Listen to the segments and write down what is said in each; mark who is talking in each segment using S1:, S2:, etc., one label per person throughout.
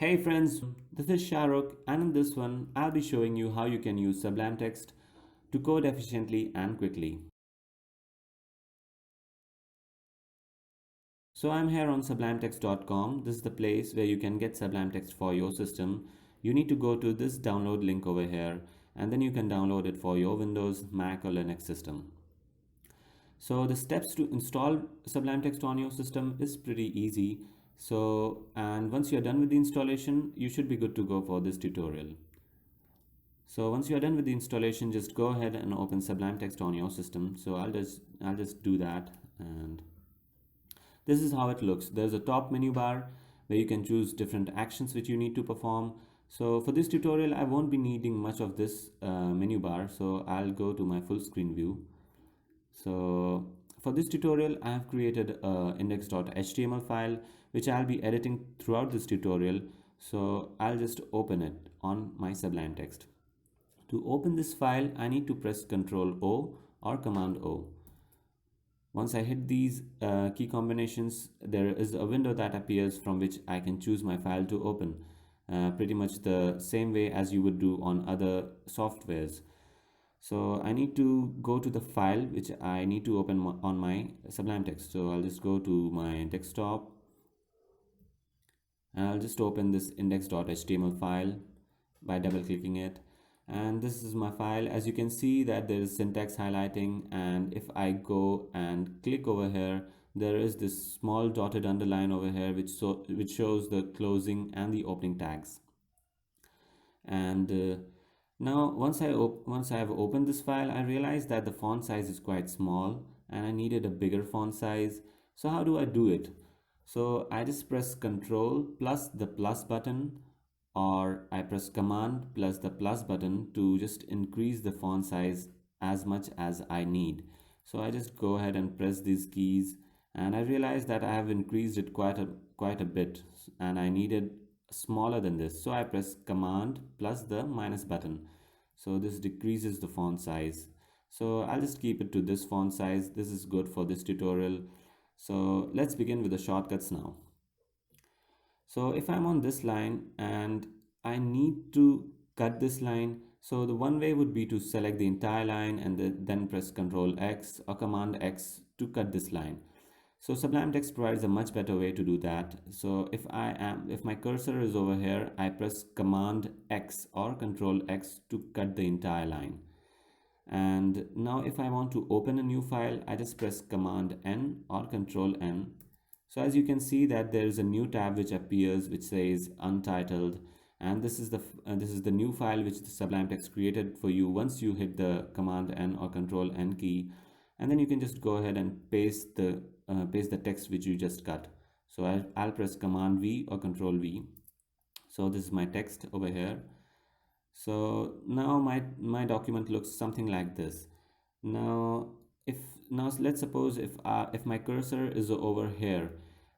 S1: Hey friends, this is Shahrukh, and in this one, I'll be showing you how you can use Sublime Text to code efficiently and quickly. So I'm here on sublimetext.com. This is the place where you can get Sublime Text for your system. You need to go to this download link over here, and then you can download it for your Windows, Mac, or Linux system. So the steps to install Sublime Text on your system is pretty easy. And once you're done with the installation, you should be good to go for this tutorial. So once you're done with the installation, just go ahead and open Sublime Text on your system. So I'll just do that, and this is how it looks. There's a top menu bar where you can choose different actions which you need to perform. So for this tutorial, I won't be needing much of this menu bar. So I'll go to my full screen view. So for this tutorial, I have created a index.html file which I'll be editing throughout this tutorial. So I'll just open it on my Sublime Text. To open this file, I need to press Ctrl O or Command O. Once I hit these key combinations, there is a window that appears from which I can choose my file to open. Pretty much the same way as you would do on other softwares. So I need to go to the file which I need to open on my Sublime Text. So I'll just go to my desktop and I'll just open this index.html file by double clicking it. And this is my file. As you can see that there is syntax highlighting, and if I go and click over here, there is this small dotted underline over here which shows the closing and the opening tags. And now once I have opened this file, I realized that the font size is quite small and I needed a bigger font size. So how do I do it? So I just press Ctrl plus the plus button, or I press Command plus the plus button to just increase the font size as much as I need. So I just go ahead and press these keys, and I realize that I have increased it quite a bit, and I needed smaller than this. So I press Command plus the minus button. So this decreases the font size. So I'll just keep it to this font size. This is good for this tutorial. So let's begin with the shortcuts now. So if I'm on this line and I need to cut this line, so the one way would be to select the entire line and then press Ctrl X or Command X to cut this line. So Sublime Text provides a much better way to do that. So if my cursor is over here, I press Command X or Ctrl X to cut the entire line. And now if I want to open a new file, I just press Command N or Ctrl N. So as you can see that there is a new tab which appears which says Untitled, and this is the new file which the Sublime Text created for you once you hit the Command N or Control N key, and then you can just go ahead and paste the text which you just cut. So I'll press Command V or Control V. So this is my text over here. So now my document looks something like this. Now let's suppose if my cursor is over here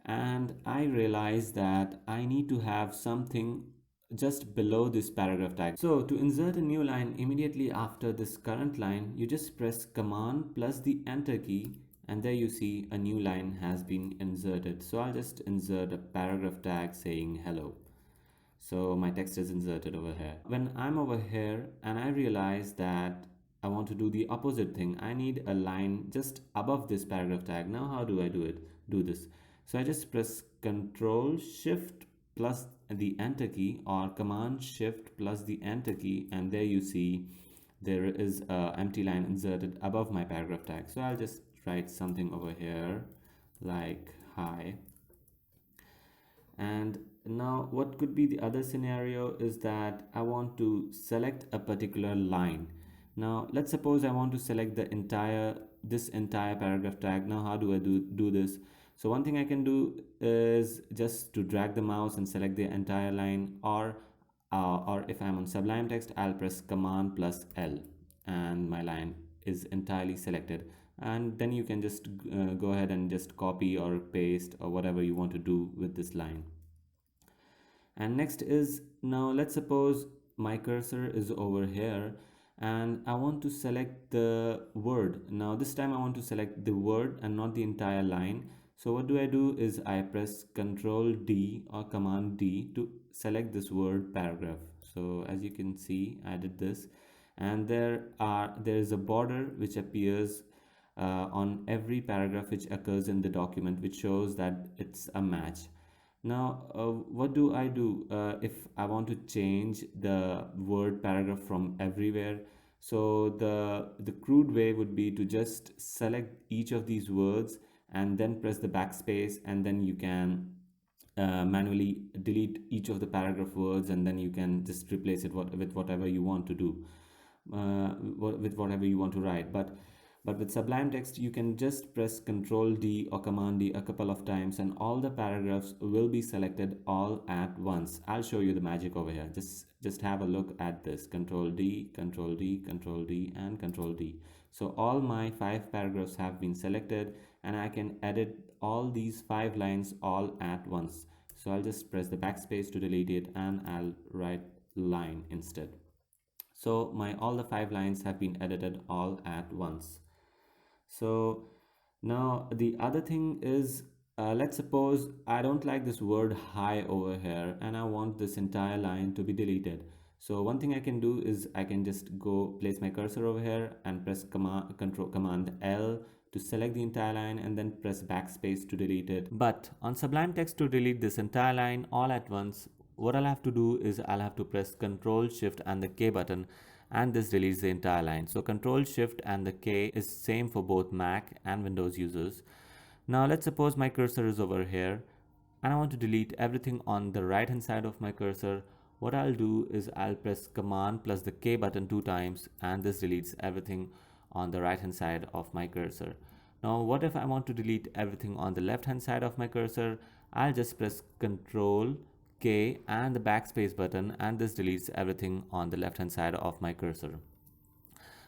S1: and I realize that I need to have something just below this paragraph tag. So to insert a new line immediately after this current line, you just press Command plus the Enter key, and there you see a new line has been inserted. So I'll just insert a paragraph tag saying hello. So my text is inserted over here. When I'm over here and I realize that I want to do the opposite thing, I need a line just above this paragraph tag. Now how do I do this? So I just press Control Shift plus the Enter key, or Command Shift plus the Enter key, and there you see there is an empty line inserted above my paragraph tag. So I'll just write something over here like hi. And now what could be the other scenario is that I want to select a particular line. Now let's suppose I want to select this entire paragraph tag. Now how do I do this? So one thing I can do is just to drag the mouse and select the entire line, or if I'm on Sublime Text, I'll press Command plus L and my line is entirely selected. And then you can just go ahead and just copy or paste or whatever you want to do with this line. And next is, now let's suppose my cursor is over here and I want to select the word. Now this time I want to select the word and not the entire line. So what do? Is I press Ctrl D or Command D to select this word paragraph. So as you can see, I did this, and there is a border which appears on every paragraph which occurs in the document, which shows that it's a match. Now, what do I do if I want to change the word paragraph from everywhere? So the crude way would be to just select each of these words and then press the backspace, and then you can manually delete each of the paragraph words, and then you can just replace it with whatever you want to do, with whatever you want to write. But with Sublime Text, you can just press Control D or Command D a couple of times, and all the paragraphs will be selected all at once. I'll show you the magic over here. Just have a look at this. Control D, Control D, Control D, and Control D. So all my 5 paragraphs have been selected, and I can edit all these 5 lines all at once. So I'll just press the backspace to delete it, and I'll write line instead. So my all the 5 lines have been edited all at once. So now the other thing is, let's suppose I don't like this word high over here, and I want this entire line to be deleted. So one thing I can do is I can just go place my cursor over here and press command L to select the entire line, and then press backspace to delete it. But on Sublime Text, to delete this entire line all at once, what I'll have to do is I'll have to press Control Shift and the K button, and this deletes the entire line. So Control Shift and the K is same for both Mac and Windows users. Now let's suppose my cursor is over here, and I want to delete everything on the right hand side of my cursor. What I'll do is I'll press Command plus the K button 2 times, and this deletes everything on the right hand side of my cursor. Now what if I want to delete everything on the left hand side of my cursor? I'll just press Control K and the backspace button, and this deletes everything on the left hand side of my cursor.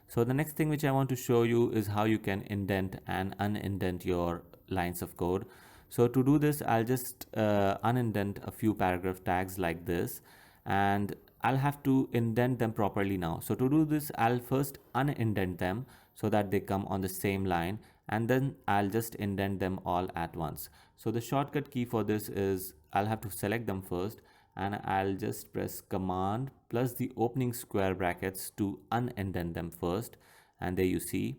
S1: So the next thing which I want to show you is how you can indent and unindent your lines of code. So to do this, I'll just unindent a few paragraph tags like this, and I'll have to indent them properly now. So to do this, I'll first unindent them so that they come on the same line, and then I'll just indent them all at once. So the shortcut key for this is I'll have to select them first, and I'll just press Command plus the opening square brackets to unindent them first, and there you see.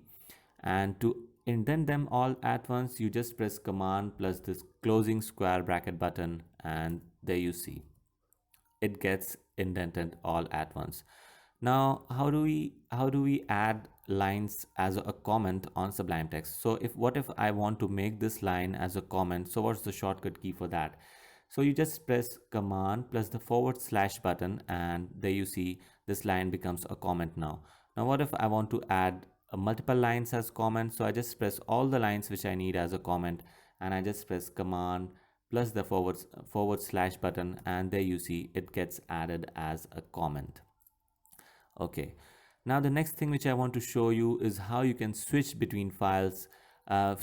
S1: And to indent them all at once, you just press Command plus this closing square bracket button, and there you see it gets indented all at once. Now how do we add lines as a comment on Sublime Text? So what if I want to make this line as a comment? So what's the shortcut key for that? So you just press Command plus the / button, and there you see this line becomes a comment now. Now what if I want to add multiple lines as comments? So I just press all the lines which I need as a comment, and I just press Command plus the / button, and there you see it gets added as a comment. Okay, now the next thing which I want to show you is how you can switch between files,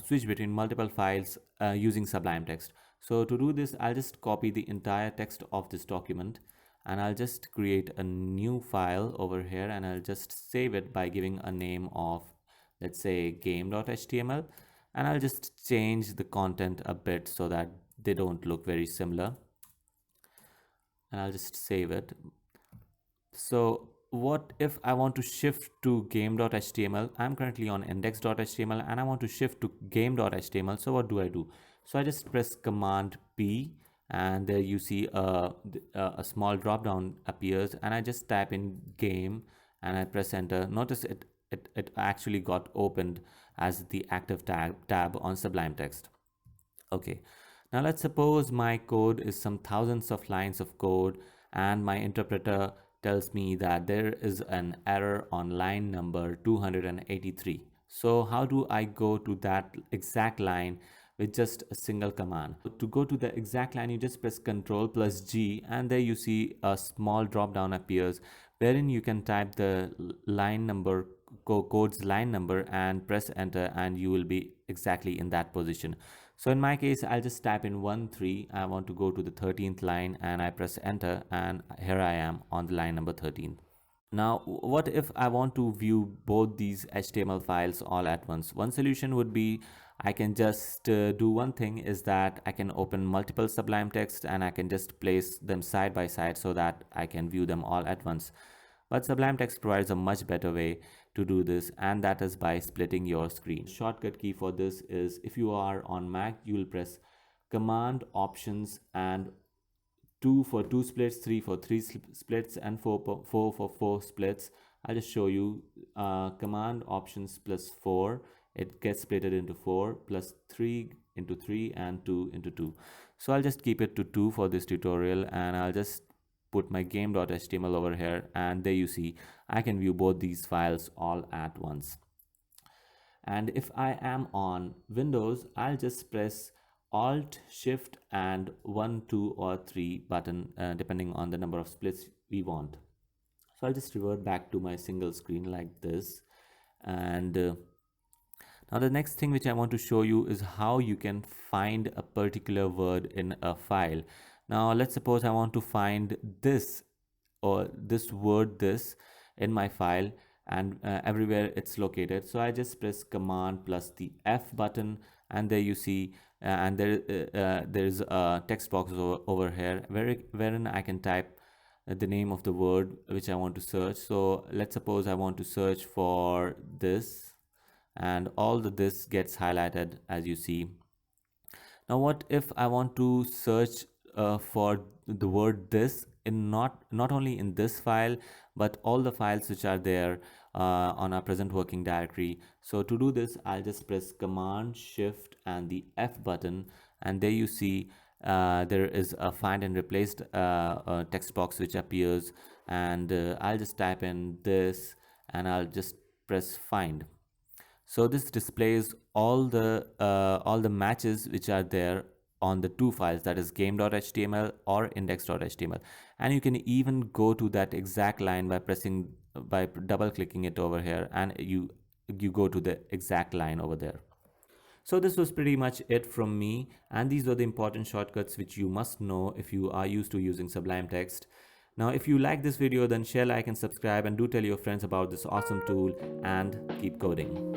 S1: switch between multiple files using Sublime Text. So to do this, I'll just copy the entire text of this document, and I'll just create a new file over here, and I'll just save it by giving a name of, let's say, game.html, and I'll just change the content a bit so that they don't look very similar, and I'll just save it. So what if I want to shift to game.html? I'm currently on index.html, and I want to shift to game.html. So what do? So I just press Command P, and there you see a small drop down appears, and I just type in game, and I press enter. Notice it actually got opened as the active tab on Sublime Text. Okay, now let's suppose my code is some thousands of lines of code, and my interpreter tells me that there is an error on line number 283. So how do I go to that exact line with just a single command? To go to the exact line, you just press Ctrl plus G, and there you see a small drop down appears wherein you can type the line number, code's line number, and press enter, and you will be exactly in that position. So in my case, I'll just type in 13. I want to go to the 13th line, and I press enter, and here I am on the line number 13. Now, what if I want to view both these HTML files all at once? One solution would be I can just do one thing, is that I can open multiple Sublime Text and I can just place them side by side so that I can view them all at once. But Sublime Text provides a much better way to do this, and that is by splitting your screen. Shortcut key for this is, if you are on Mac, you will press Command Options and 2 for 2 splits, 3 for 3 splits, and 4 for 4 splits. I'll just show you. Command Options plus 4, it gets splitted into 4, plus 3 into 3, and 2 into 2. So I'll just keep it to 2 for this tutorial, and I'll just put my game.html over here, and there you see I can view both these files all at once. And if I am on Windows, I'll just press Alt, Shift, and 1, 2, or 3 button, depending on the number of splits we want. So I'll just revert back to my single screen like this. And now the next thing which I want to show you is how you can find a particular word in a file. Now let's suppose I want to find this, or this word this, in my file, and everywhere it's located. So I just press Command plus the F button, and there you see, and there's a text box over here wherein I can type the name of the word which I want to search. So let's suppose I want to search for this, and all the this gets highlighted, as you see. Now what if I want to search for the word this in not only in this file, but all the files which are there on our present working directory? So to do this, I'll just press Command, Shift, and the F button, and there you see there is a find and replaced text box which appears, and I'll just type in this, and I'll just press find. So this displays all the matches which are there on the two files, that is game.html or index.html, and you can even go to that exact line by double clicking it over here, and you go to the exact line over there. So this was pretty much it from me, and these were the important shortcuts which you must know if you are used to using Sublime Text. Now if you like this video, then share, like, and subscribe, and do tell your friends about this awesome tool, and keep coding.